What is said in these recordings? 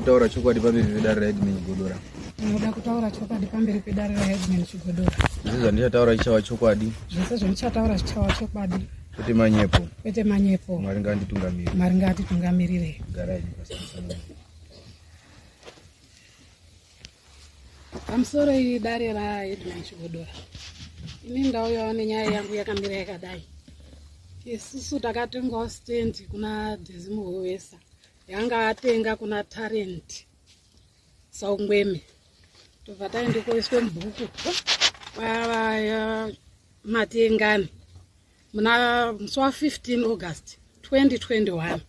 kutaura chokwadi pamberi pedare raheadman Chigodora. Ndinoda kutaura chokwadi pamberi pedare raheadman Chigodora. Zvese zvandicataura chichava chokwadi. Zvese zvandichataura zvichava chokwadi. Kwete manyepo. Kwete manyepo. Mwari ngaanditungamirire. Mwari ngaatitungamirire. Garai. Pamusoro idare raheadman Chigodora. Ini ndauyawo nenyaya yangu yakamira yakadai. Isusu takatengawo stand kuna Vasimbo wesa. Yanga atenga kuna talent Saungweme. Tobva taende koiswe mubhuku matengani muna musi wa15 August 2021.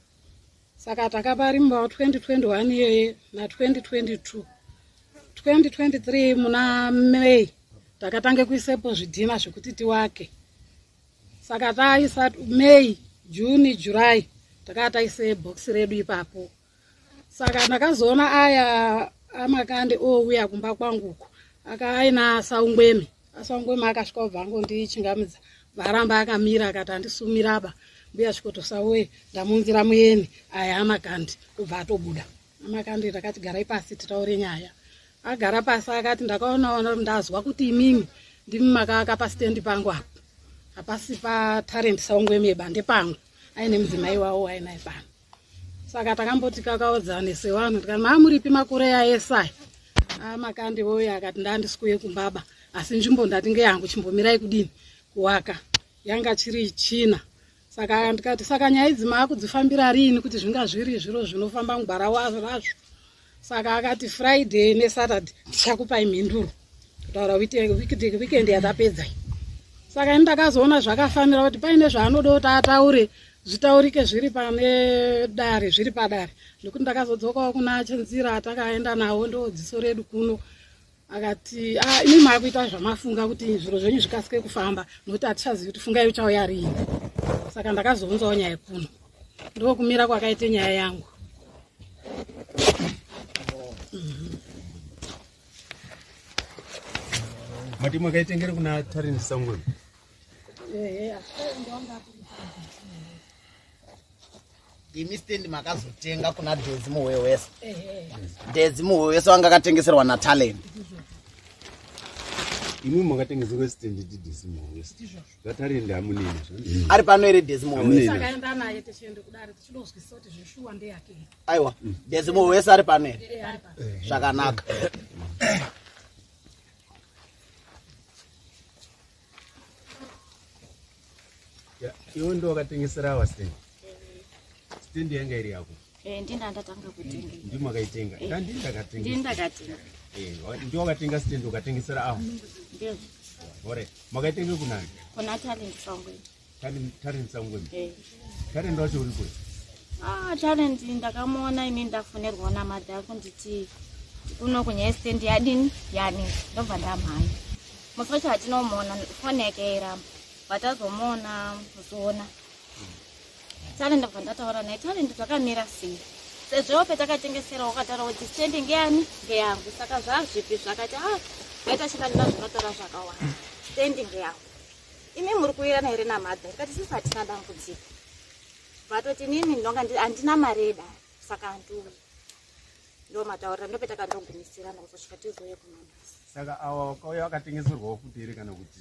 Saka takaparimbawo 2021 iyoye na 2022. 2023 muna May takatange kuisepo zvidhina zvekuti tiwake. Saka taisa May, June, July takataise box redu ipapo. Saka ndakazoona aya amakande ouya kumba kwanguko akaina Saungweme. Saungweme akasvika kubva angondichingamidza varamba akamira akati andisumiraba mbuya svikotosawe ndamunzira muyeni aya amakande kubva atobuda. Amakande takati garai pasi titaure nyaya. Agara pasi akati ndakaona ndazwa kuti imimi ndimi makaka pastendi pangu apo. Hapasi pa talent Saungweme bande pangu. Aine mudzimai wawo ainaye pano. Saka takamboti kakaodzane sevanhu tikati mamuripi makore yaesai. Amakande woya akati ndandisikuye kumbaba asi nzvimbo ndati ngeyangu chimbomirai kudini kuwaka. Yanga chiri china. Saka ndikati saka nyaya idzi makudzifambira rini kuti zvinga zviri zviro zvinofamba mugwara wazvo. Saka akati Friday neSaturday ndichakupai mhinduro. Kutaura weekend yatapedza. Saka ndakazoona zvakafanira kuti paine zvaanoda kuti ataure zvitaurike zviri pane dare zviri padare. Nekuti ndakazodzokawo kuna Chenzira takaenda nawo ndodziso redu kuno. Akati ini makuita zvamafunga kuti zviro zvenyu zvikasike kufamba nokuti atichazivi kuti fungai uchauya rini. Saka ndakazounzawo nyaya kuno. Ndokumira kwakaite nyaya yangu. Mati mwakaitengera kuna talent Saungweme. Imi stand makazotenga kuna Vasimbo wesa. Vasimbo wesa wanga akatengeserwa na talent. Imi mwakatengeserwa stand Vasimbo wesa. Talent amunini. Ari pano ere Vasimbo wesa. Saka enda naye tichiende kudare tichidozwisisa kuti zvishuwa ndeyake. Aiwa, Vasimbo wesa ari pano ere. Zvakanaka. Iwo ndo wakatengesera wa stand. Stand yanga iri yako. Ndinda ndatanga kutenga. Ndi mwakaitenga. Kandi ndakatenga. Ndakatenga. Ndi wakatenga stand ukatengesera aho. Ndio. Ore, mwakaitenga kunani? Kuna talent Saungweme. Talent Saungweme. Talent wacho uri kwe. Talent ndakamona ini ndafunerwa na madhako nditi kuno kunya stand yadini yani ndobva ndamhanya. Musocha atinomona fone yake iramba. Vatazomona muzona. Talent ndataura naye talent takamira sei. Sezvo petakatengesera wakataura kuti stand ngeyani ngeyangu. Saka zvazvipi zvakati vaita chikandira zvinotora zvakawanda. Stand ngeyangu. Imi muri kuirana here namadha. Ndikati sisi hatina dambudziko. Vatoti nini ndonga handina mareda. Saka handui. Ndo mataura ndo petakandogumisirana kusvika tizoye kumanasi. Saka awa wakauya akatengeserwawo futi here kana kuti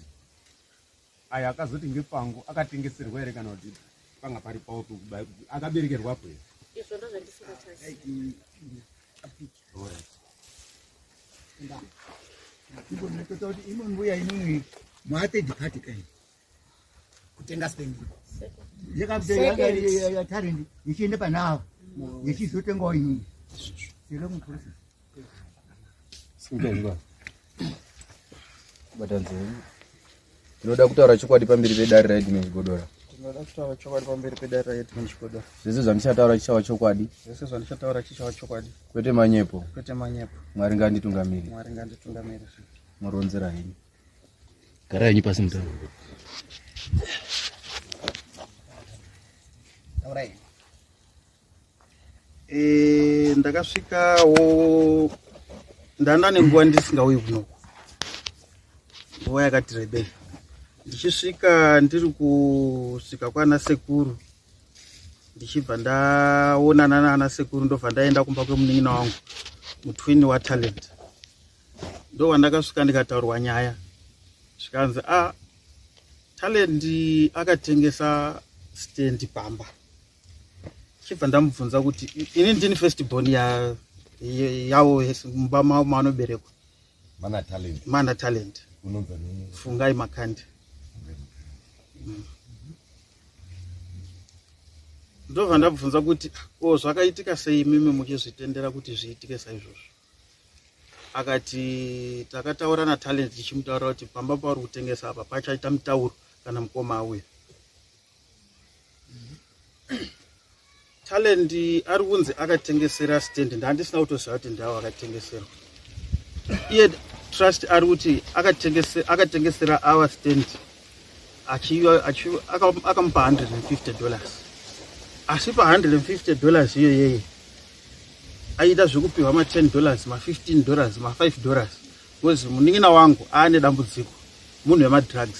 aya akazoti ngepangu akatengeserwa here kana kuti panga pari pawo akaberekerwapo here. Izvo ndo zvandisingatazivi. Ndipo ndakota kuti imo mbuya inini mwate dipati kai Kutenga stand. yakabdeyanga ya talent ichiende panawo yechizotengawo inini. Sero muprofesa. Singezwa. Batanzeni. Tinoda kutaura chokwadi pamberi pedare raheadman Chigodora. Tinoda kutaura chokwadi pamberi pedare raheadman Chigodora. Zvese zvandicataura chichava chokwadi. Zvese zvandicataura chichava chokwadi. Kwete manyepo. Kwete manyepo. Mwari ngaanditungamirire. Mwari ngaanditungamirire. Muronzera henyu. Garai henyu pasi mutauro. Taurai. Ndakasvikawo ndanda nenguva ndisingauyi kuno. Nguva yakati rebei. Ndichisvika ndiri kusvika kwana sekuru. ndichibva ndaonana nana sekuru ndobva ndaenda kumba kwemunin'ina wangu mutwini watalent. Ndo wandakasvika ndikataurwa nyaya zvikanzi talent akatengesa stand pamba. Chibva ndamubvunza kuti ini ndini first born yawo mumba mavo maanoberekwa. Mana talent fungai makandi. Ndobva ndabvunza kuti zvakaitika sei mimi muchizvitendera kuti zviitike saizvozvo. Akati takataura natalent tichimutaura kuti pamba pauri kutengesa apa pachaita mutauro kana mukoma auya. Talent ari kunzi akatengesera stand, ndandisina kutoziva kuti ndawo akatengesera. Iye trust ari kuti akatengesera our stand akamupa $150. Asi pa $150 iyo yeye aida zvekupiwa $10, $15, $5 because munin'ina wangu aane dambudziko, munhu wemadrugs,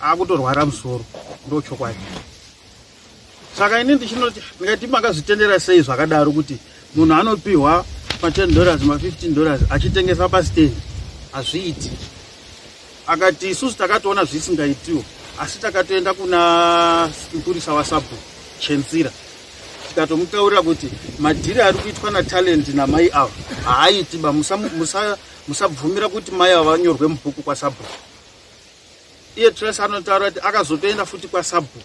akutorwara musoro, ndo chokwadi. Saka ini ndichinoti ndikati makazvitendera sei zvakadaro kuti munhu anopiwa $10, $15 achitengesa pastand? Hazviiti. Akati isusu takatoona zvisingaitiwo, asi takatoenda kuna mupurisa waSabhu Chenzira tikatomutaurira kuti madhiri ari kuitwa natalent namai ava haaitiba, musabvumira kuti mai ava vanyorwe mubhuku kwaSabhu. Iye Trace anotaura kuti akazotoenda futi kwaSabhu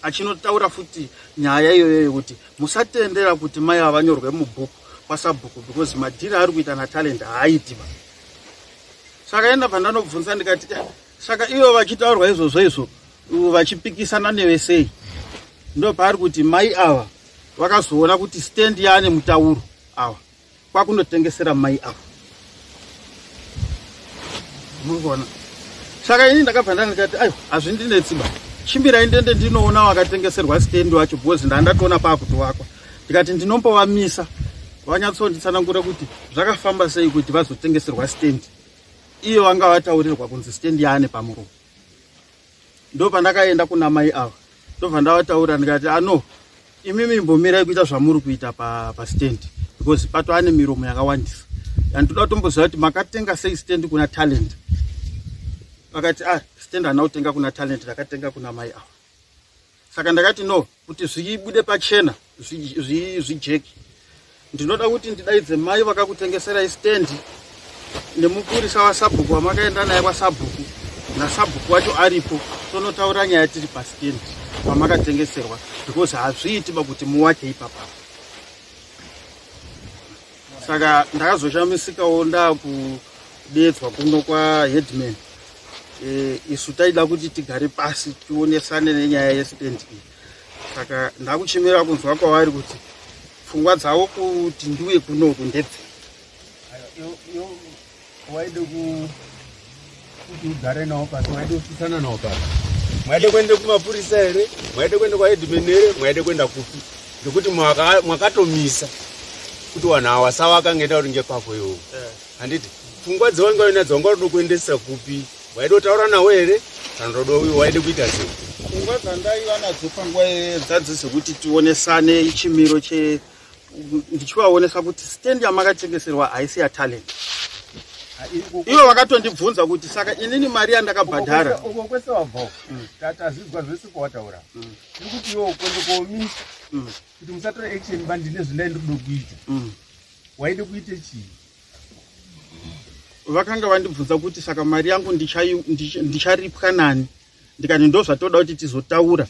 achinotaura futi nyaya iyoyo kuti musatendera kuti mai ava vanyorwe mubhuku kwaSabhu because madhiri ari kuita natalent haaitiba. Saka enda pandanobvunza ndikati saka ivo vachitaurwa izvozvo vachipikisana nevesei, ndo paari kuti mai ava vakazoona kuti stand yaane mutauro ava kwakunotengesera mai ava. Murikuona? Saka ini ndakabva ndikati hazvindinetsiba, chimbirai ndende ndinoona wakatengeserwa stand wacho because ndandatoona paakutowakwa. Ndikati ndinombovamisa vanyatsonditsanangura kuti zvakafamba sei kuti vazotengeserwa stand iyo vanga vataurirwa kunzi stand yaane pamuromo. Ndo pandakaenda kuna mai ava ndobva ndavataura ndikati imimi imbomirai kuita zvamuri kuita pastand because pato ane miromo yakawandisa. Ndoda kutomboziva kuti makatenga sei stand kuna talent? Vakati stand hana kutenga kuna talent, ndakatenga kuna mai ava. Saka ndakati kuti zvibude pachena zvijeki, ndinoda kuti ndidaidze mai vakakutengeserai stand nemupurisa waSabhu kwamakaenda naye kwaSabhu, naSabhu wacho aripo, tonotaura nyaya tiri pastand kwamakatengeserwa because hazviitiba kuti muwake ipapa. Saka ndakazoshamisikawo ndakudedzwa kuno kwaheadman. Isu taida kuti tigare pasi tionesane nenyaya yestand iyi. Saka ndakuchimira kunzwa kwavari kuti pfungwa dzavo kuti ndiwe kunoku ndebve. Waide kuti ugare nawo pasi, waide kupisana nawo pasi, mwaide kuende kumapurisa here, mwaide kuende kwaheadman here, mwaide kuenda kupi? Ndikuti mwakatomisa kuti wanhu awa sawa akangenda kuti ngekwako iwo. Handiti pfungwa dzewanga uinadzo wanga unoda kuendesa kupi? Waide kutaura nawo here kana waide kuita sei? Pfungwa dzandaiva nadzo panguva dzadzise kuti tionesane chimiro ndichivaonesa kuti stand yamakatengeserwa haisi yatalent. Ivo vakatondibvunza kuti saka inini mari yandakabhadhara uko kwese wabvawo tatazvizwa zvese kwawataura ndikuti iwo kwende koomisa kuti musatora action bandine zvindaindi kudo kuita. Waide kuite chii? Vakanga vandibvunza kuti saka mari yangu ndicharipwa nani? Ndikati ndo zvatoda kuti tizotaura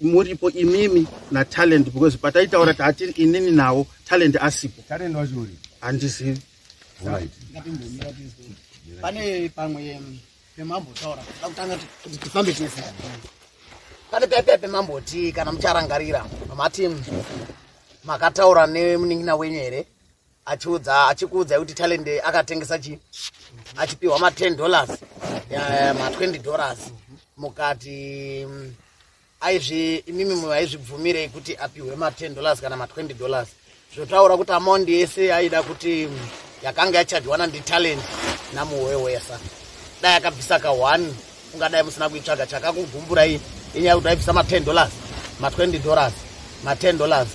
muripo imimi natalent because pataitaura tatiri inini nawo talent asipo. Talent wacho uri? Handizivi. Pane pamwe pemambotaura akutanga kuti tifambe tese. Pane pepe pemamboti kana mucharangarira mati makataura nemunin'ina wenyu here achikuudza kuti talent akatengesa achipiwa $10 $20 mukati imimi maizvibvumirei kuti apiwe $10 kana $20 zvotaura kuti amount yese aida kuti yakanga yachadhwana nditalent namuwewesa dai yakabvisa ka1 ungadai musina kuitsvaga chakakugumburai inyaya kuti aibvisa $10 ma$20 ma$10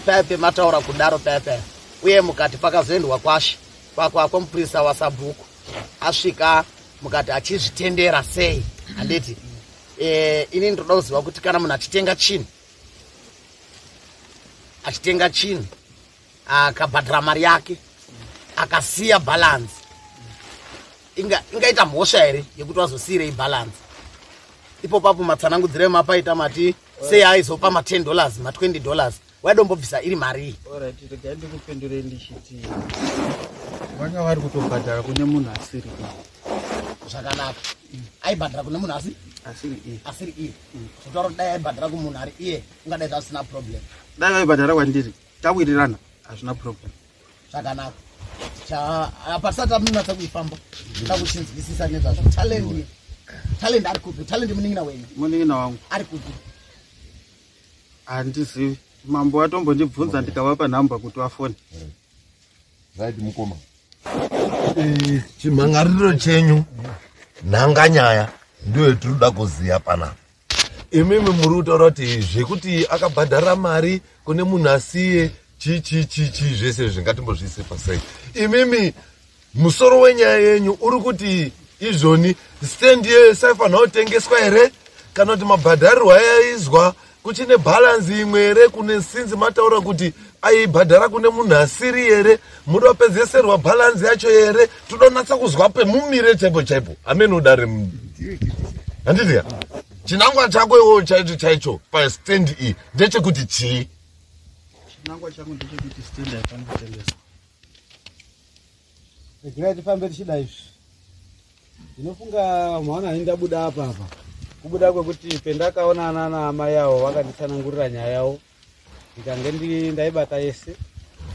pepe mataura kudaro pepe uye mukati pakazoendwa kwamuprista wasabhuku asvika mukati achizvitendera sei handiti ini ndoda kuziva kuti kana munhu achitenga chinhu akabhadhara mari yake akasiya balance ingaita mhosva here yekuti wazosiyirei balance ipopapo matsanangudzire mapaita mati sei aizopa ma$10 ma$20 waidombobvisa iri mari alright regai ndikupindurei ndichiti vanga vari kutobhadhara kune munhu asiri zvakanaka aibhadhara kune munhu asiri iye zvitaura kuti dai aibhadhara kumunhu ari iye ungadai zvisina problem dai vaibhadhara kwandiri tawirirana hazvina problem zvakanaka patisati tamunatsa kuifamba takuchinzwisisa nezvazvo talent ari kupi talent munin'ina wenyu munin'ina wangu ari kupi handizivi mambo atombondibvunza ndikavapa nhamba kuti wafone right mukoma chimhangariro chenyu nhanganyaya ndiyo tinoda kuziya panapa imimi muri kutaura kuti zvekuti akabhadhara mari kune munhu asiye chi zvese zvingatimbozvise pasai imimi musoro wenyaya yenyu uri kuti izvoni stendi yeyo saifanira kutengeswa here kana kuti mabhadharirwo ayaizwa kuchine bhalansi imwe here kune sinzi mataura kuti aibhadhara kune munhu asiri here muda kupedzeserwa bhalansi yacho here todonatsa kuzwa pemumire chaipo amene udare handiziya chinangwa chako iwowo chaicho pastendi iyi ndechekuti chii chinangwa changu ndechekuti stendi haifani kutengeswa regerai tifambe tichida izvi ndinofunga Mwana ndabuda apa kubuda kwekuti pendakaonana naamai yavo vakanditsanangurira nyaya yavo ndikange ndaibata yese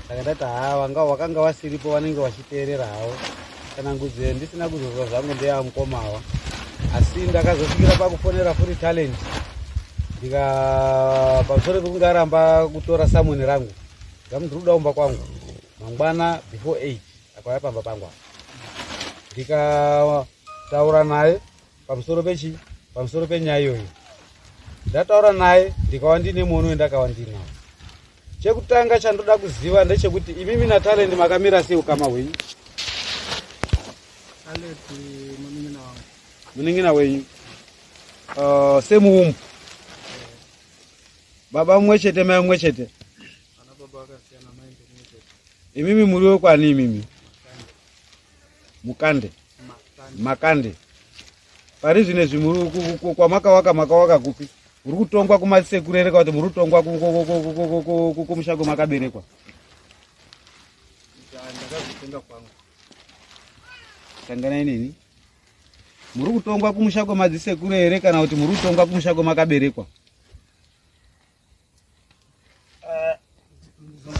saka ndati wakanga wasiripo vanenge vachiteerera havo tsanangudzire ndisina kuzozwa zvangu ndeyamukomawa asi ndakazosvikira pakufonera Free Talent pamusoro pekunge aramba kutora samoni rangu ndamuti ruda umba kwangu mangwana before 8 akauya pamba pangu ndikataura naye pamusoro penyaya iyoyo ndataura naye ndikawa ndine muono wendakawa ndinawo chekutanga chandoda kuziva ndechekuti imimi naTalent makamira sei ukama hwenyu muning'ina wenyu semuumbu baba mumwe chete mai mumwe chete imimi muri wekwani imimi makande pari zvine zvimuri kwamakawaka kupi muri kutongwa kumasekuru here kana kuti muri kutongwa kumushango makaberekwa sanganai neni muri kutongwa kumushango madzisekuru here kana kuti muri kutongwa kumushango makaberekwa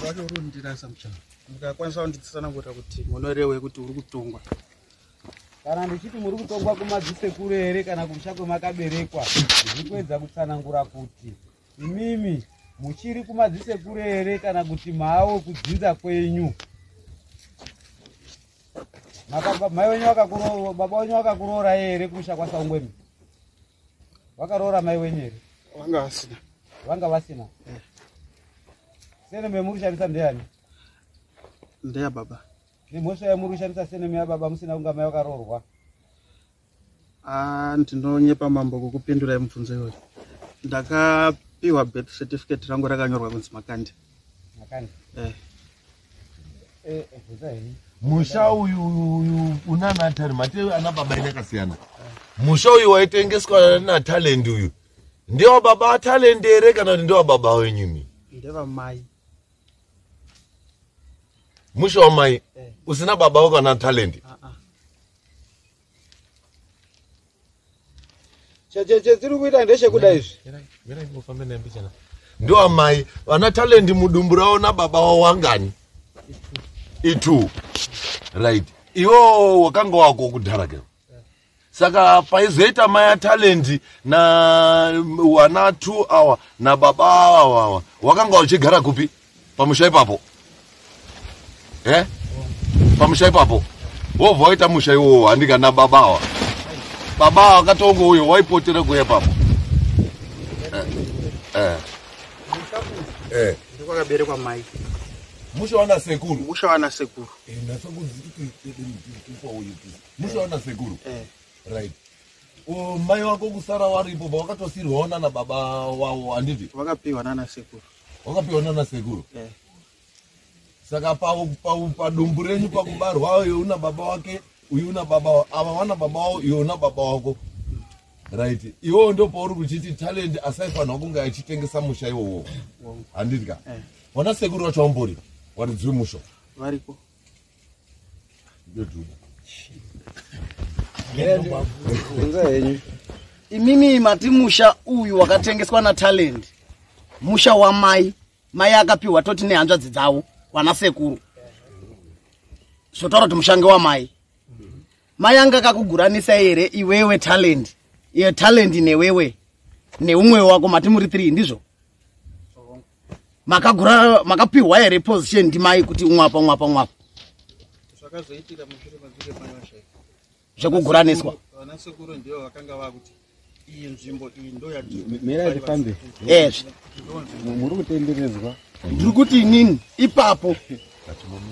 zvacho urundirasa muchana ndikakwanisa kunditsanangura kuti munorewe kuti uri kutongwa kana ndichiti muri kutongwa kumadzisekuru here kana kumushango makaberekwa ndikuedza kutsanangura kuti imimi muchiri kumadzisekuru here kana kuti mawe kudzinza kwenyu baba wenyu vakakuroora here kumusha kwasaungwemi vakaroora mai wenyu here vanga vasina seneme muri kushandisa ndeyani ndeya baba nemhosva yamuri kushandisa seneme yababa musina kunga mai vakaroorwa ndinonyepa mambo kukupindurai mubvunzo iyoyo ndakapiwa birth certificate rangu rakanyorwa kunzi Makande musha uyu una naTalent mate ana baba ine kasiyana musha uyu waitengeswa naTalent uyu ndewa baba waTalent here kana kuti ndewa baba wenyu ndeva mai musha wamai usina baba wako naTalent tiri kuita ndechekuda izvi ndewa mai vanaTalent mudumbu ravo nababa wavo wangani itu right iwo wakanga wako kudhara ke saka paizoita mai yaTalent na wana 2 hour na baba awa wakanga uchigara kupi pamusha ipapo pamusha ipapo wobva waita musha iwowo handika na baba akatongo uyo waipotera kuya papo Ndikwakaberekwa mai. Musha wana sekuru. Musha wana sekuru. Musha wana sekuru. Right. Mai wako kusara waripo wakatosirwana na baba wao anditi. Wakapiwa nana sekuru. Wakapiwa nana sekuru. Saka pa dumbu renyu pakubarwa uyu una baba wake, uyu una baba ava wana baba wao, uyu una baba wako. Right. Iwo ndo pauri kuchiti talent asaifanwa kunga achitengesa musha iwowo. Anditika. Wana sekuru wacho wambori. Waridzwe musho. Variko. Ndotuba. Imimi mati musha uyu wakatengeswa na talent. Musha wa mai akapiwa toti nehanzvadzi dzavo wana sekuru. Sotaura kuti mushange wa mai anga akakuguranisa here iwewe talent. Iye talent newewe neumwe wako mati muri 3 ndizvo. Makapiwa here position ndimai kuti umwapa. Zvakazoitika mushure mazvike panyosha. Zvekuguraniswa. Vana sekuru ndio vakanga vakuti iyi nzvimbo iyi ndo yati mera yapambe. Muri kutenderedzwa. Ndiri kuti inini ipapo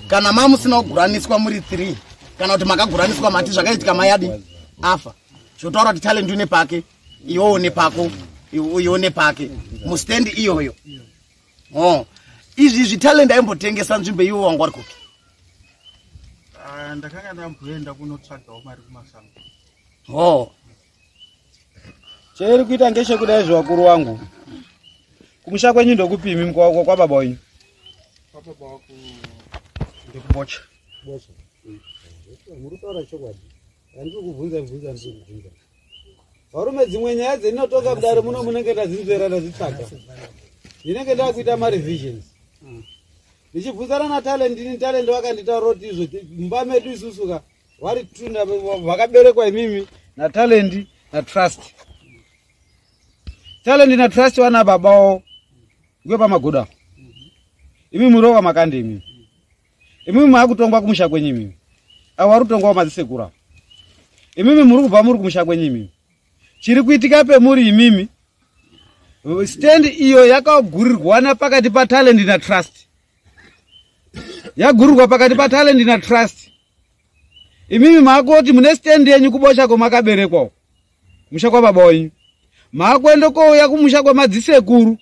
kana mamusina kuguraniswa muri 3 kana kuti makaguraniswa mati zvakaitika mayadi afa. Zvotaura kuti talent une pake, iwo une pako, iwo une pake. Mustand iyoyo. Izvi talent aimbotengesa nzvimbo iwo wangu ari kuki. Ndakanga ndamboenda kunotsvagawo mari kumasango. Cheri kuita ngechekudai zvakuru wangu. Kumusha kwenyu ndokupimi mkwako kwa baba wenyu. Kwa baba wako ndikubocha. Bocha. Muri taura chokwadi. Handiri kubvunza. Varume dzimwe nyaya dzinotoka kudare muno munenge ndazinzera ndazitsvaga. Ndinenge ndakuita revisions. Ndichibvunzana na talent wakanditaura kuti izvo mumba medu isusuka vari tunda vakaberekwa imimi na talent na trust. Talent na trust wana babao ngwepa magoda. Imi murowa makande imi. Imi makutongwa kumusha kwenyu imi. Awarutongwa madzisekura. Imi muri kubva muri kumusha kwenyu imi. Chiri kuitika pe muri imimi. Stand iyo yakagurirwana pakati pa talent na trust. Yagurirwa pakati pa talent na trust. Imimi makoti mune stand yenyu kubosha ko makaberekwa. Musha kwa baba wenyu. Makwende ko yakumusha kwa madzisekuru.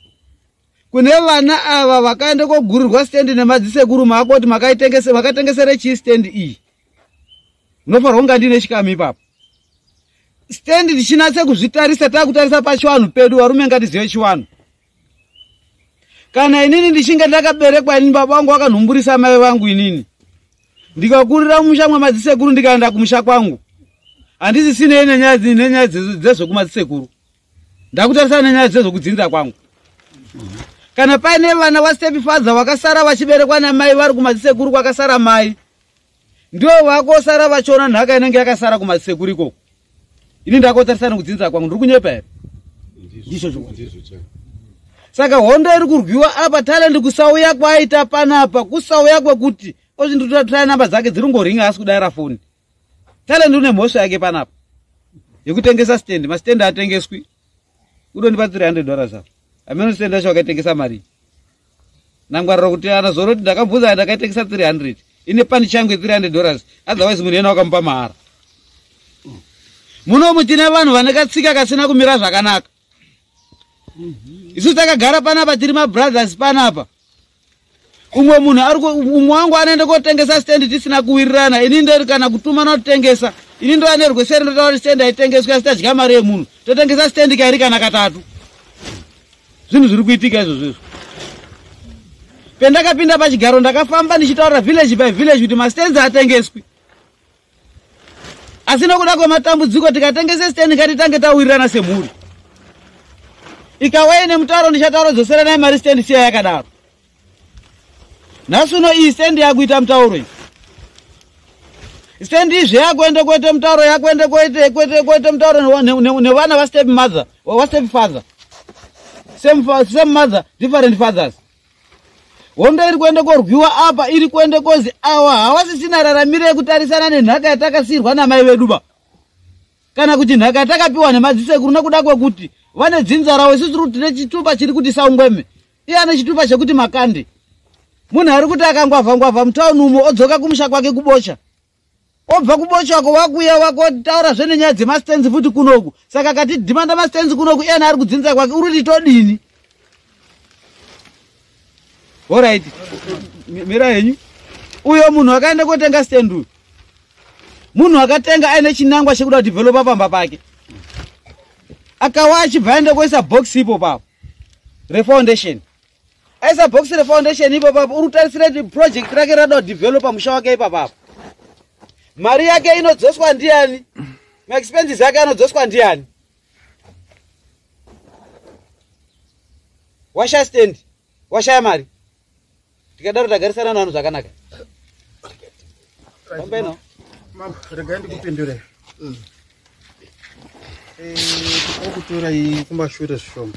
Kune vana ava vakaende ko gurirwa stand nemadzisekuru makoti makatengesere chi stand iyi. Unofarwa kunga ndine chikami ipapo. Stand ndichinatse kuzvitarisa takutarisa pachiwanhu pedu varume ngatizive chiwanhu. Kana inini ndichinge ndakaberekwa inini baba wangu akanhumburisa mai vangu inini. Ndikakurira musha mwa madzisekuru ndikaenda kumusha kwangu. Handisi sine nenyaya dzezvokumadzisekuru. Ndakutarisa nenyaya dzezvokudzinza kwangu. Kana paine vana vastep father vakasara vachiberekwa namai vari kumadzisekuru kwakasara mai. Ndio vakosara vachiona nhaka inenge yakasara kumadzisekuru ikoko. Ini ndakotarisana kudzinza kwangu ndiri kunyepa here. Ndizvo choko. Saka hondo iri kurwiwa apa talent kusauya kwaita panapa kusauya kwekuti ozvindotora namba dzake dziri ngoringa asi kudayira foni. Talent une mhosva yake panapa. Yekutengesa stand, mastand atengeswi. Udondipa $300 zako. Ameno stand acho akatengesa mari. Nangwarira kuti ana zoroti ndakabvunza ndakatengesa 300. Ine pani changu $300. Otherwise munhu yena wakampa mahara. Muno mutine vanhu vanekatsika kasina kumira zvakanaka. Isu takagara panapa tiri mabrothers panapa. Umwe munhu wangu anaenda kotengesa stand tisina kuwirirana. Ini ndiri kana kutumana kutengesa. Ini ndo anerwe seri ndotaura stand aitengeswa asitadya mari yemunhu. Totengesa stand kairi kana katatu. Zvinhu zviri kuitika izvozvo. Pendakapinda pachigaro ndakafamba ndichitaura village by village kuti mastands atengeswi. Asina kuda kwematambudziko tikatengesa stand ngatitange tawirirana semhuri. Ikawaye nemutauro ndichataura dzosera naye mari stand siya yakadaro. Nasuno iyi stand yakuita mutauro iyi. Stand izve yakuende kuite mutauro yakuende kuite mutauro nevana vastep mother or vastep father. Same mother, different fathers. Hondo iri kuende korwiwa apa iri kuende kozi awa havasisina raramiro yekutarisana nenhaka yatakasirwa namai vedu ba. Kana kuti nhaka yatakapiwa nemadzisekuru nekuda kwekuti vane dzinza ravo, isusu tiri tine chitupa chiri kuti Saungweme, iye ane chitupa chekuti Makande. Munhu ari kuti akangwavha mutauni umo odzoka kumusha kwake kubosha. Obva kubosha ko wakuya wakotaura zvene nyaya dzemastenzi futi kunoku. Saka kati dhimanda mastenzi kunoku iye ari kudzinza kwake uri todini. Alright. Mira henyu. Uyo munhu akaenda kotenga stand uyu. Munhu akatenga aine chinangwa chekuda developer pamba pake. Akawa achibva aenda kuisa box ipo papo. Refoundation. Aisa box refoundation ipo papo uri kutarisira project rake rada developer musha wake ipo papo. Mari yake inodzoswa ndiani? Expenses yake anodzoswa ndiani? Washa stand. Washa mari. Tikadaro tagarisana navanhu zvakanaka. Ombeno. Mama, rega ndikupindure. Okutora iyi kumashure zvishoma.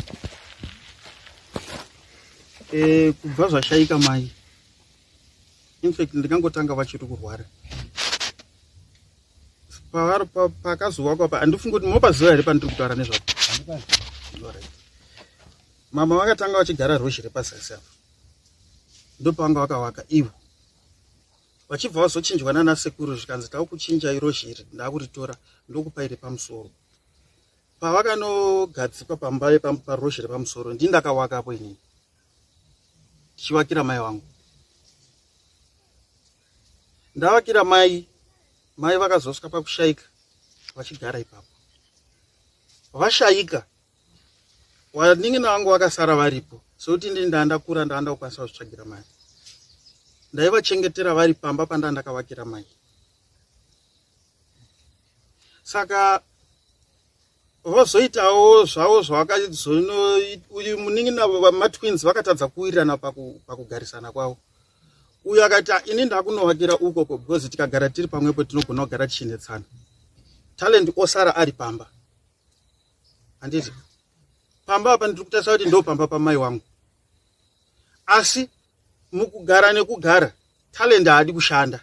Kubva zvashaika mai. In fact ndingangotanga vachiri kurwara. Pavari pakazuva kwapa handifungi kuti munopaziva here pandiri kutaura nezvapo. Mama vakatanga vachigara rozhi repazasi apo. Ndopavanga vakavaka ivo. Vachibva vazochinjwana nasekuru zvikanzi takuchinja irozhi iri ndakuritora ndokupa iri pamusoro. Pavakanogadzikwa pamba parozhi repamusoro ndindakawakapo inini. Ndichivakira mai vangu. Ndavakira mai vakazosvika pakushaika vachigara ipapo. Vashaika waningi vangu vakasara varipo sokuti ndini ndandakura ndandakukwanisa kuzvitsvagira mai. Ndaivachengetera vari pamba pandandakavakira mai. Saka vozoitawo zvavo zvavakazono uyu muningi namatwins vakatadza kuwirirana pakugarisana kwavo. Uyu akati ini ndakunovakira ukoko because tikagara tiri pamwepo tinogona kugara tichinetsana. Talent osara ari pamba. Handiti pamba apa ndiri kutarisa kuti ndo pamba pamai wangu. Asi mukugara nekugara talent haadi kushanda.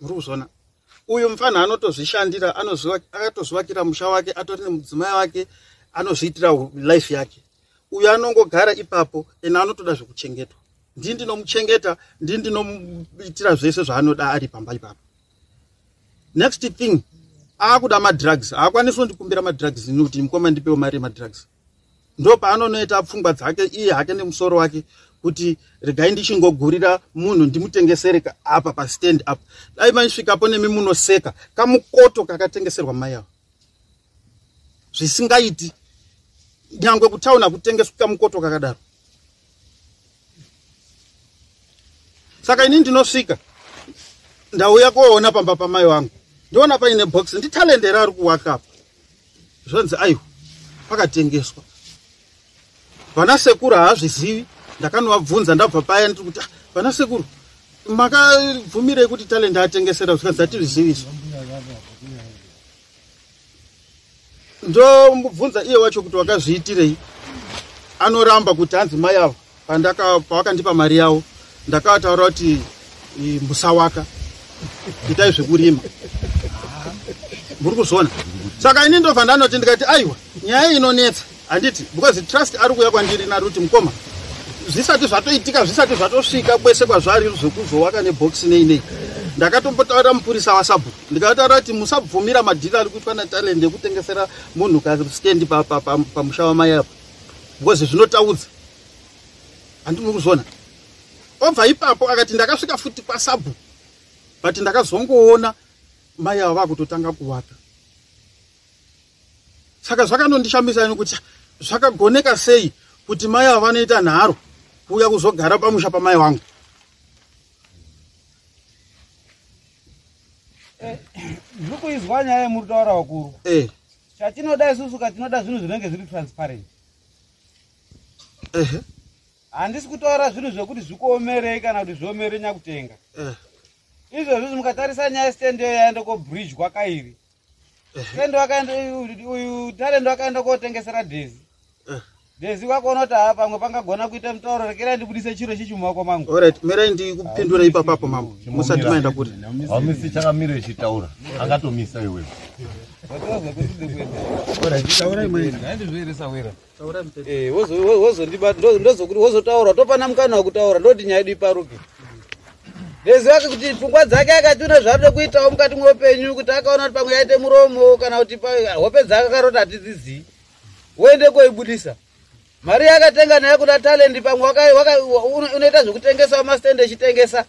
Muri kuzona. Uyu mufana anotozvishandira akatozvivakira musha wake atori nemudzimai wake anozviitira life yake. Uyu anongogara ipapo ena anotoda zvekuchengetwa. Ndini ndinomuchengeta, ndini ndinomuitira zvese zvaanoda ari pamba ipapo. Next thing, akuda madrugs. Haakwanisi kundikumbira madrugs nekuti mukoma ndipewo mari yemadrugs. Ndo paanonoita pfungwa dzake iye hake nemusoro wake kuti regai ndichingogurira munhu ndimutengesere apa pa stand up. Dai maisvikapo nemi munoseka kamukoto kakatengeserwa mai avo. Zvisingaiti. Nyangwe kutauna kutengeswa kamukoto kakadaro. Saka ini ndinosvika ndauya koona pamba pamai wangu. Ndiona paine box nditalendera ari kuwaka apa. Zvonzi ayo pakatengeswa. Vana sekuru haazvizivi. Ndakanobvunza ndabva paya ndiri kuti vana sekuru makabvumirei kuti talent atengesera zvikanzi atizviziviswa. Ndomubvunza iye wacho kuti wakazviitirei. Anoramba kuti hanzi mai avo pavakandipa mari yavo ndakataura kuti musawaka itai zvekurima. Muri kuzona. Saka ini ndobva ndanoti ndikati aiwa nyaya inonetsa handiti because trust ari kuuya kwandiri nari kuti mukoma zvisati zvatoitika zvisati zvatosvika kwese kwazvari zvekuzowaka nebox nei. Ndakatombotaura mupurisa waSabhu ndikataura kuti musabvumira madhila ari kuitwa natalent ekutengesera munhu kastand pamusha wamai apo because zvinotaudza. Handimuri kuzona. Obva ipapo akati ndakasvika futi kwaSabhu but ndakazongoona mai avo vakutotanga kuvaka. Saka zvakanondishambisa nekuti zvakagoneka sei kuti mai avo vanoita nharo kuuya kuzogara pamusha pamai wangu. Zvikuizwa nyaya muri kutaura wakuru. Chatinoda isusu katinoda zvinhu zvinenge zviri transparent. Handisi kutaura zvinhu zvekuti zvikuomerei kana kuti zviomere nyakutenga. Izvozvo mukatarisa nyaya stand yaenda ko-bridge kwakairi. Stand wakaenda uyu talent wakaenda kotengesera Daisy. Ndezi wakaona kuti apa pamwe pangagona kuita mutauro rekera ndibudise chiro chichi mumaoko mangu. Alright, mirai ndikupindura ipapo mambo. Musati maenda kuti. Hamisi chakamire chitaura. Akatomisa iwewe. Taura imwe. Ndizvirisa wira. Taura mtete. Ndozokuti wozotaura topana mukana wekutaura ndoti nyaya yedu iparuke. Ndezi wake kuti pfungwa dzake akationa zvaarode kuitawo mukati mweupenyu kuti akaona kuti pamwe yaite muromo kana kuti hope dzake akaroti hatidzizivi. Woende koibudisa. Mari yakatenga naye kuda talent pamwe unoita zvekutengesa masitende echitengesa.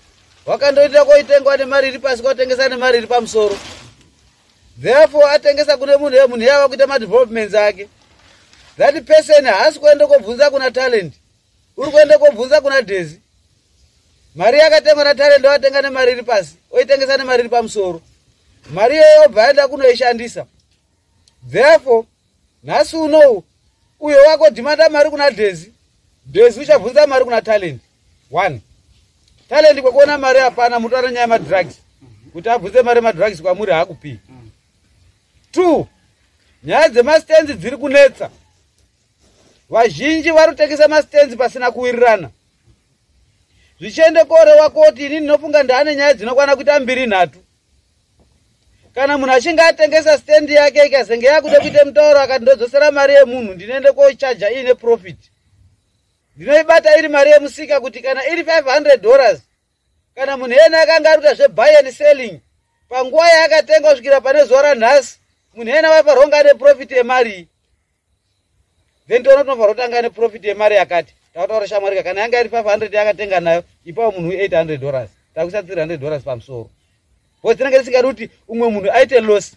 Wakandoita koitengwa nemari iri pasi kotengesa nemari iri pamusoro. Therefore atengesa kune munhu yava kuita madevelopments ake. That person haasi kuenda kobvunza kuna talent. Uri kuenda kobvunza kuna Dezi. Mari yakatengwa na talent watenga nemari iri pasi. Oitengesa nemari iri pamusoro. Mari iyoyo bhaenda kunoishandisa. Therefore nhasi unowu uyo wako dhimanda mari kuna Dezi. Dezi uchabvunza mari kuna talent. 1. Talent kwekuona mari hapana mutaura nyaya madrugs. Kuti abvunze mari madrugs kwamuri hakupi. 2. Nyaya dzemastenzi dziri kunetsa. Vazhinji vari kutengesa mastenzi pasina kuwirirana. Zvichiende koreva koti inini ndinofunga ndaane nyaya dzinokwana kuita 2-3. Kana munhu achinge atengesa stendi yake ikazenge yakude kuite mutauro akati ndodzosera mari yemunhu ndinoende kochaja iine profit. Ndinoibata iri mari yemusika kuti kana iri $500 kana munhu yena akanga ari kuita zvebuy and selling panguva yaakatenga kusvikira pane zuva ranhasi munhu yena waifanira ane profit yemari. Then tonofanira kutanga ane profit yemari yakati. Tautaura shamwari kana yanga iri 500 yakatenga nayo ipawo munhu $800 takuisa $300 pamusoro. Dzinenge dzisingadi kuti umwe munhu aite loss.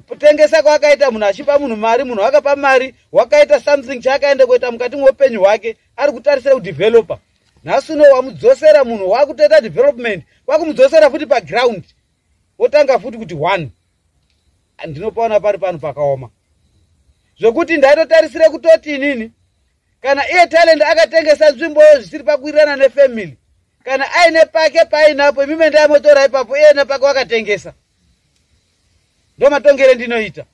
Kutengesa kwakaita munhu achipa munhu mari, munhu wakapa mari, wakaita something chaakaenda kuita mukati mweupenyu hwake, ari kutarisira kudevelopa. Nhasi uno wamudzosera munhu wakutoita development, wakumudzosera futi paground. Wotanga futi kuti 1. Ndinopaona pari pano pakaoma. Zvokuti ndaitotarisire kutoti inini kana iye talent akatengesa nzvimboyo zvisiri pakuwirirana nefamily. Kana aine pake painapo imime ndaimotora ipapo iye nepake wakatengesa. Ndo matongere ndinoita.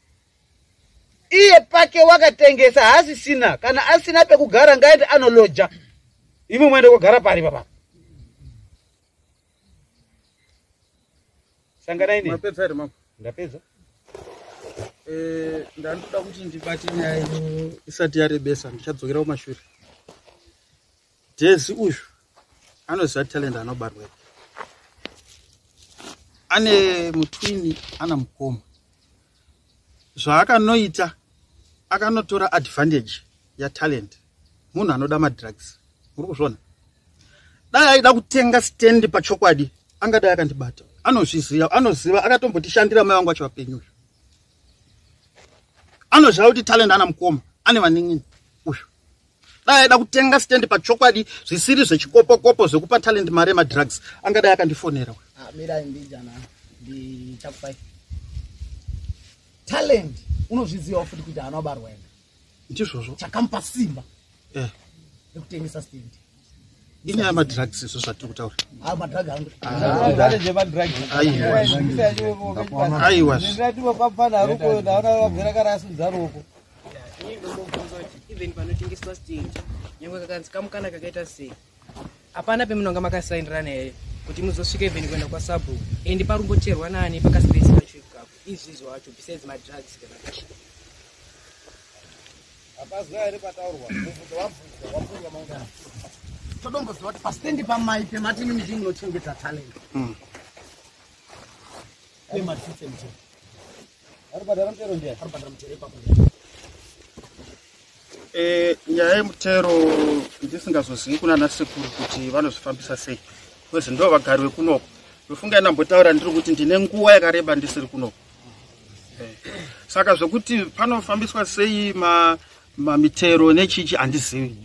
Iye pake wakatengesa haasisina kana asina pekugara ngaende anoloja. Imi mwende kugara pari papa. Sangana ini. Mapedza iri mambo. Ndapedza. Ndandoda kuti ndibate nyaya ino isati yarebesa ndichadzokera kumashure. Dezi uyu anoziva talent anobarwa. Ane mutwini ana mukoma. Zvaakanoita akanotora advantage ya talent. Munhu anoda madrugs. Muri kuzviona? Dai aida kutenga stand pachokwadi angadai akandibata. Anoziva akatombotishandira mai vangu vacho vapenyu. Anoziva kuti talent ana mukoma. Ane vaning'ini uyu. Dai aida kutenga stand pachokwadi zvisiri zvechikopo-kopo zvekupa talent mari yemadrugs angadai akandifonera. Mira ndijana ndichakupai. Talent unozviziva futi kuti anobarwa ega. Ndizvozvo. Chakamupa simba. Nekutengesa stand. Inyaya yemadrugs izvo zvatiri kutaura. Madrug angu. Ndale zvemadrugs. Aiwa. Ndatiwo papana ruko ndaona wabvira karasudza ruko. Even panotengeswa stand nyangwe kakanzi kamukana kakaita sei hapana pemunonga makasaindirana here kuti muzosvika even kuenda kwasabu and parumbocherwa nani pakaspace pacho ikapo izvizvo wacho besides madrugs kana kachi Apazwa here pataurwa mubvunzo wabvunzwa maungana. Todomboziva kuti pastendi pamai pematini miti munochengeta talent. Pematitsemche. Aribhadhara mutero ndiye? Aribhadhara mutero ipapo. Nyaya yemutero ndisingazozivi kuna nasekuru kuti vanozvifambisa sei. Kwezi ndo vagari vekunoko. Ndofunga ndambotaura ndiri kuti ndine nguva yakareba ndisiri kunoko. Saka zvokuti panofambiswa sei mitero nechichi handizivi.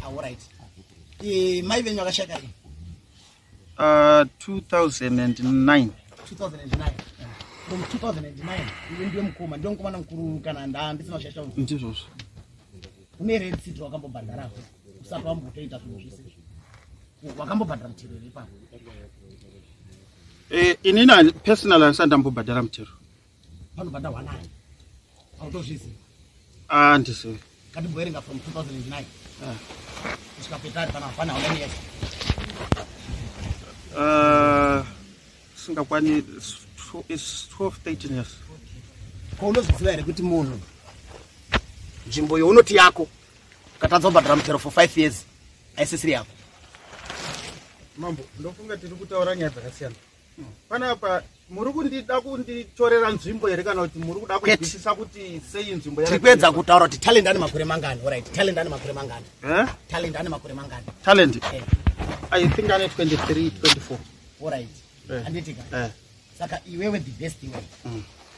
Alright. Mai venyu vakashaka rini? 2009. 2009. From 2009 iwe ndiye mukoma, ndiye mukomana mukuru kana ndisina kushasha unhu. Ndizvozvo. Une red seat wakambobhadharapo usati wambotoita zvinhu zvese. Wakambobhadhara mutero ere ipapo? Inini personal handisati ndambobhadhara mutero. Panobhadharwa nani? Autozviziva? Handizivi. Ngatibhoeringa from 2009 kusvika petari kana hapana how many years? Singakwani is 12-13 years. Ko unozviziva here kuti munhu nzvimbo younoti yako ukatadza kubhadhara mutero for 5 years aisisiri yako? Mambo, ndofunga tiri kutaura nyaya dzakasiyana. Panapa muri kundida kunditorera nzvimbo here kana kuti muri kuda kunzwisisa kuti sei nzvimbo tiri kuedza kutaura kuti talent ane makore mangani? Alright, talent ane makore mangani? Talent ane makore mangani? Talent? I think ane 23, 24. Alright. Anditika. Saka iwewe the best way.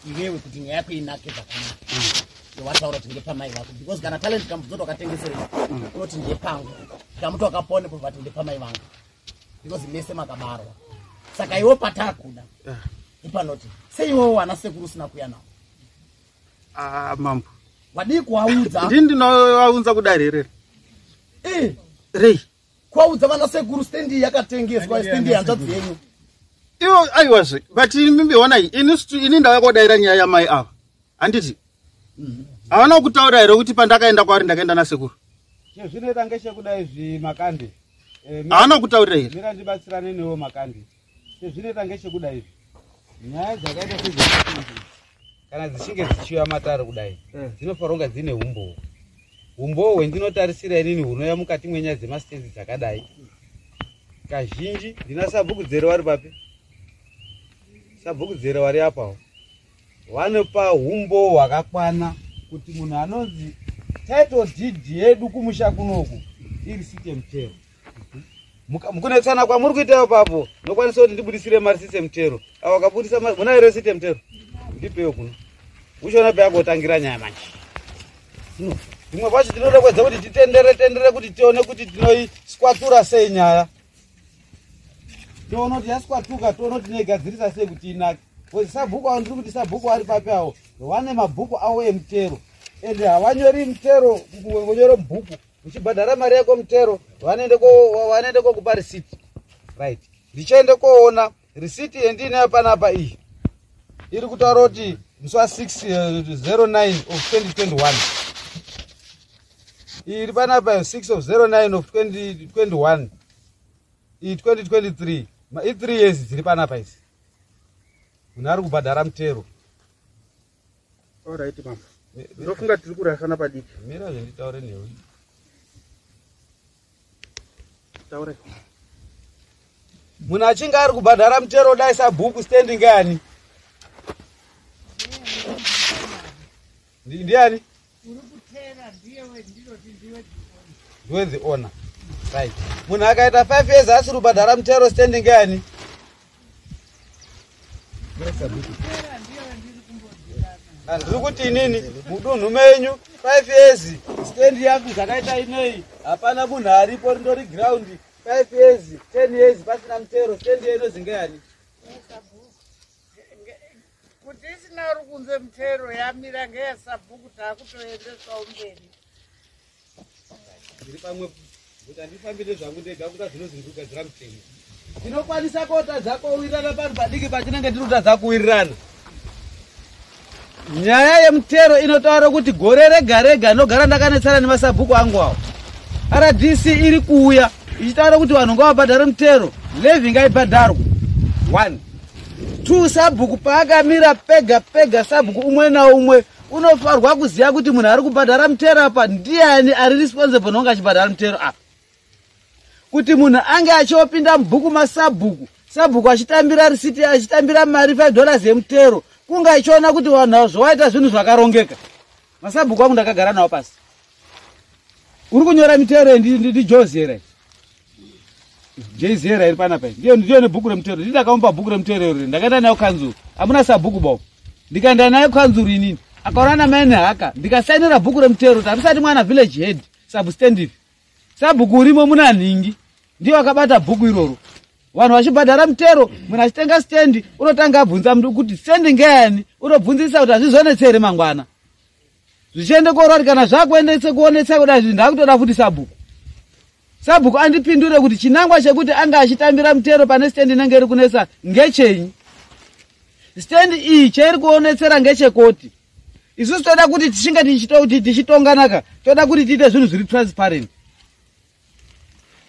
Iwewe kuti nyaya yako inake zvakanaka. Wataura kuti ndepamai vako because kana talent kamudzoto akatengeserera unoti ndepangu kamuti wakapone po vati ndepamai vangu because mese makabarwa. Saka iwe patakuda ipanoti sei iwewe wana sekuru usina kuya nawo? Mambo wadi kuaudza ndinoaunza kudari rere rei kuaudza vana sekuru stendi yakatengeswa stendi yanzvadzi yenyu iwo aiwazve but mimbiona ini ndakakodaira nyaya yamai ava handiti havana kutaura here kuti pandakaenda kwaari ndakaenda nasekuru zvinoita ngechekudai zvimakande havana kutaurira here mira ndibatsirane newo makande zvinoita ngechekudai nyaya dzakaita sezvekuti kana dzichinge dzichiuya matare kudai dzinofanira kunge dzine umbowo hwendinotarisira inini hunouya mukati mwenyaya dzemastenzi dzakadai. Kazhinji ndina sabhuku dzere wari papi, sabhuku dzere wari apawo vanopa umbo hwakakwana kuti munhu anonzi title deed yedu kumusha kunoku iri system tero. Mukunetsana kwamuri kuita papo nokwanisa kuti ndibudisire mari system tero. Avo wakabudisa mari muna ere system tero ndipeyo kuno uchona payakotangira nyaya manje. Zvimwe pacho tinoda kwedza kuti titendere kuti tione kuti tinoiswatura sei nyaya. Toona kuti yaskwatuka toona kuti tinoigadzirisa sei kuti inake. Kuti sabhuku avo ndiri kuti sabhuku ari papi avo vane mabhuku avo emutero ende havanyori mutero kunyore mubhuku uchibhadhara mari yako mutero vanoende kokupa risiti. Right, ndichiende koona risiti yendinayo panapa iyi iri kutaura kuti musi wa6/09 of 2021 iri panapa 6/09 of 2021 iyi 2023 i3 years dziri panapa isi munhu ari kubhadhara mutero. Alright mama, ndofunga tiri kurasana padiki. Mira zvenditaure newe. Taure. Munhu achinge ari kubhadhara mutero dai sabhuku standing ani? Ndiani? Uri kutera ndiwe ndinoti ndiwe the owner. Right. Munhu akaita 5 years asiri kubhadhara mutero standing ani? Ndiri kuti inini mudunhu menyu 5 years stand yako zvakaita inei hapana munhu aripo rindori ground 5 years 10 years pasina mutero stand inozi ngeani? kuti isina uri kunze mutero yamira ngeyesabhuku taakutoendesawo mberi. Ndiri pamwe kuti handifambire zvangu ndega kuda zvinozindikugadzira mutengo. Tinokwanisa kotadza kuwirirana panhu padiki patinenge tiri kutadza kuwirirana. Nyaya yemutero inotaura kuti gore rega rega nogara ndakanetsana nemasabhuku angu awo. RDC iri kuuya ichitaura kuti vanhu ngavabhadhare mutero, levy ngaibhadharwe. 1 2 sabhuku paakamira pega pega sabhuku umwe naumwe unofarwa kuziva kuti munhu ari kubhadhara mutero apa ndiani ari responsible nonga achibhadhara mutero apa. Kuti munhu ange achiopinda mubhuku masabhuku, sabhuku achitambira risiti achitambira mari $5 yemutero, kunga achiona kuti vanhu zvowaita zvinhu zvakarongeka. Masabhuku angu ndakagara nawo pasi. Uri kunyora mitero ndi Jozi here. Jozi here iri panapa. Ndiyo ne bhuku remutero. Ndakamupa bhuku remutero iri. Ndakaenda nayo kanzuru. Amuna sabhuku bawo. Ndikaenda nayo kanzuru inini. Akaona maine haka. Ndikasainira bhuku remutero. Tarisati mwana village head. Substandard. Sabhuku urimo muna ningi. Ndiyo akabata bhuku iroro. Vanhu vachibhadhara mutero, munhu achitenga stendi, unotanga abvunza munhu kuti stendi ngeani, unobvunzisa kuti hazvizonetsere mangwana. Zvichiende korori kana zvakuendese kuonetsa kudai zvinhu ndakutoda futi sabhuku. Sabhuku andipindure kuti chinangwa chekuti anga achitambira mutero pane stendi inenge iri kunetsa ngechenyi. Stendi iyi chairi kuonetsera ngechekoti isusu toda kuti tishinga tichitonganaka toda kuti tiite zvinhu zviri transparent.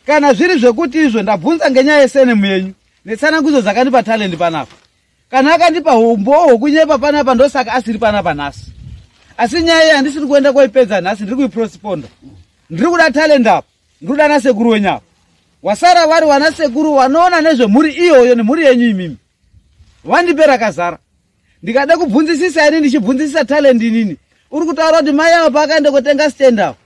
Kana zviri zvekuti izvo ndabvunza ngenyaya yesenemu yenyu netsanangudzo dzakandipa talent panapa. Kana akandipa umbo hwokunyepa panapa ndosaka asiri panapa nhasi. Asi nyaya iyi handisiri kuenda koipedza nhasi, ndiri kuiprosiponda. Ndiri kuda talent apa, ndiri kuda nasekuru wenyu apa. Wasara vari wanasekuru wanoona nezvemhuri iyoyo nemhuri yenyu imimi. Vandipe rakazara. Ndikada kubvunzisisa ini ndichibvunzisisa talent inini. Uri kutaura kuti mai avo paakaenda kotenga stand up.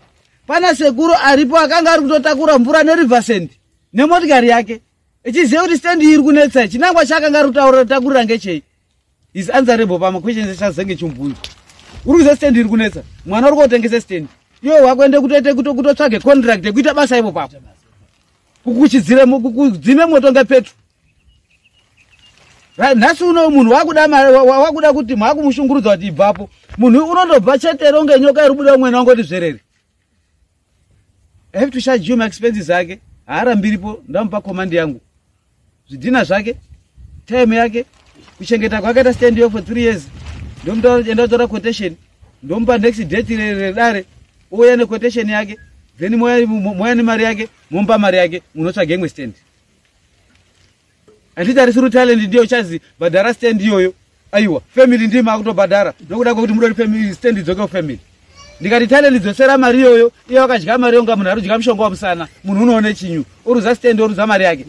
Pana sekuru aripo akanga ari kutotakura mvura nerivasend nemotikari yake. Echiziva kuti stand iri kunetsa chinangwa chakanga ari kutakurira ngechei. Is answerable pama questions chazenge chimbunzo. Uri kuziva stand iri kunetsa. Mwana uri kotengesa stand. Iwo wakuende kutotsvage contract yekuita basa ipo papo. Kukudzime moto ngepetro. Nhasi uno munhu wakuda kuti mwakumushungurudza kuti ibvapo. Munhu unondobva chetero ngenyoka iri buda umwe wangoti zverere. I have to charge you my expenses zake. Haarambiripo ndamupa command yangu. Zvidhina zvake, time yake, kuchengeta kwakaita stand yo for 3 years. Ndomutaenda kutora quotation. Ndomupa next date redare. Ouya nequotation yake. Then moya nemari yake, mompa mari yake, munotsvage imwe stand. Handitarisiri talent ndiyo chazi badhara stand iyoyo. Aiwa, family ndimo akutobhadhara. Ndokuda kwekuti mudori family stand idzoke family. Ndikati talent dzosera mari iyoyo, iye wakadya mari yonga munhu arudya mushonga wamusana, munhu unoone chinyu. Uruza stand oruza mari yake.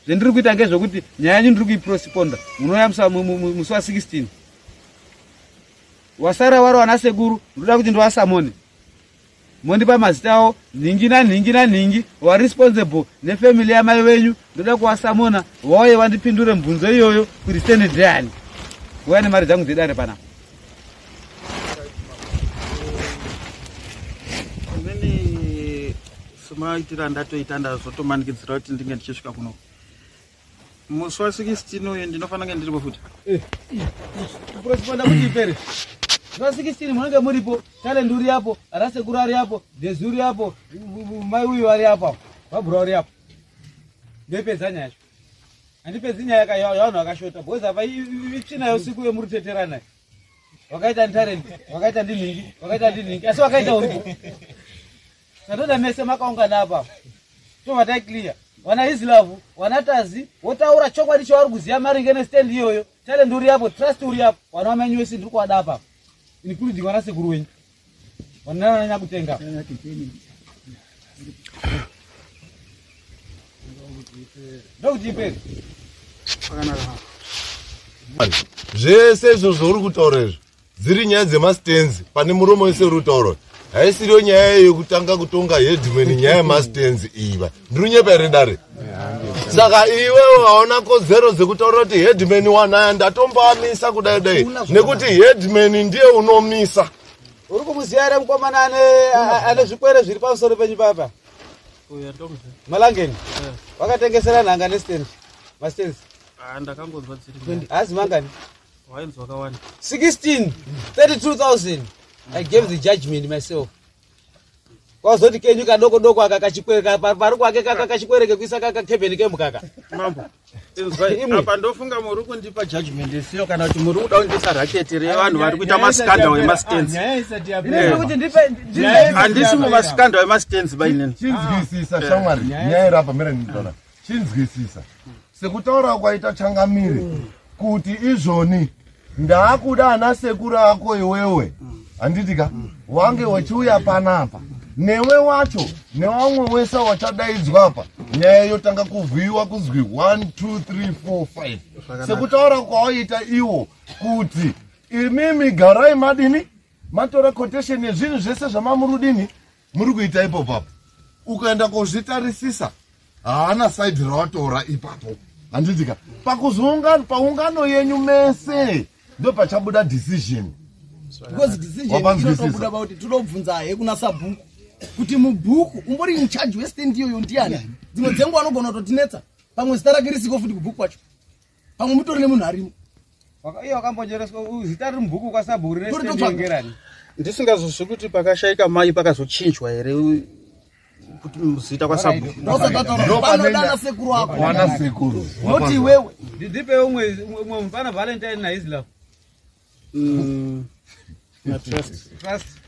Zvendiri kuita ngezvekuti nyaya yanyu ndiri kuiprosiponda. Munoya musi wa 16. Wasara wari wanasekuru, ndoda kuti ndiwasamone. Mondipa mazita awo, ningi, wa responsible nefamily yamai wenyu, ndoda kuwasamona, wauye wandipindure mibvunzo iyoyo kuti stand ndeyani. Wauya nemari dzangu dzedare panapa. Imweni semaitira ndatoita ndazotomanikidzira kuti ndinge ndichisvika kuno. Musi wa 16 uyu ndinofanira kunge ndiripo futi. Kuprosiponda kuti ipere. Musi wa 16 munenge muripo, talent uri yapo, arasekuru ari yapo, dezi uri yapo, mai uyu ari yapo, babhura uri yapo. Ndepedza nyaya yacho. Handipedzi nyaya yavanhu vakashota. Because apa itsvina yeusiku yemuruteterana. Wakaita talent, wakaita ndinhingi, asi wakaita uripo. Satoda mese makaungana apa. Tova tai clear. Wana Islavu, wana Tazi, wotaura chokwadi chavari kuziya maringe nestand iyoyo. Talent uri yapo, trust uri yapo. Wana wamenyu wese ndiri kuwada apa. Including wana sekuru wenyu. Wana nanya kutenga. Ndokuti ipere. Zvese izvo zvauri kutaura izvo dziri nyaya dzemastenzi pane muromo wese uri kutaura. Haisiriyo nyaya yekutanga kutonga headman nyaya yemastenzi iva. Ndiri nyepa here dare. Saka iwewe hauna kodzero dzekutaura kuti headman wanaya ndatombamisa kudai dai. Nekuti headman ndiye unomisa. Uri kumuziya here mukomana ane zvikwere zviri pamusoro penyu papa? Malangeni. Wakatengesera nhanga nestenzi. Mastenzi. Ndakangonzwa dziri. Hazi mangani? Wainzwa kawanda. 16, 32,000. I gave the judgment myself. Kwazoti kenyu kadoko akakachikwere pari kwake kakachikwereke kuisa kakakebheni kemukaka. Mambo. Apa ndofunga muri kundipa judgment isiyo kana kuti muri kuda kundisa raketi revanhu vari kuita maskanda wemastenzi. Handisi mumaskanda wemastenzi bainini. Chinzwisisa shamwari. Nyaya irapa mira nditona. Chinzwisisa. Sekutaura kwaita Changamire kuti izvoni ndakuda ana sekuru ako iwewe. Handitika wange wachiuya panapa. Newe wacho newamwe wese wachadaidzwa apa. Nyaya yotanga kuvhiwa kuzwi 1 2 3 4 5. Sekutaura kwaita iwo kuti imimi garai madini matora quotation yezvinhu zvese zvamamurudini muri kuita ipo papo. Ukaenda kozvitarisisa haana side rawatora ipapo. Handitika pakuzungana paungano yenyu mese ndo pachabuda decision. Because decision inotobuda about tinobvunza he kuna sabhuku kuti mubhuku umbori in charge westand iyoyo ndiani. Dzimwe dzengu anogona kutotinetsa pamwe zita rake risiko futi kubhuku kwacho. Pamwe mutori nemunhu arimo. Iyo wakambonyereswa zita riri mubhuku kwasabhuri nestengerani. Ndisingazozvi kuti pakashaika mai pakazochinjwa here kuti muzita kwasabhuku. Ndopanodana sekuru wako. Wana sekuru. Noti wewe. Ndipe umwe mfana Valentine na Islam. Na trust. Trust.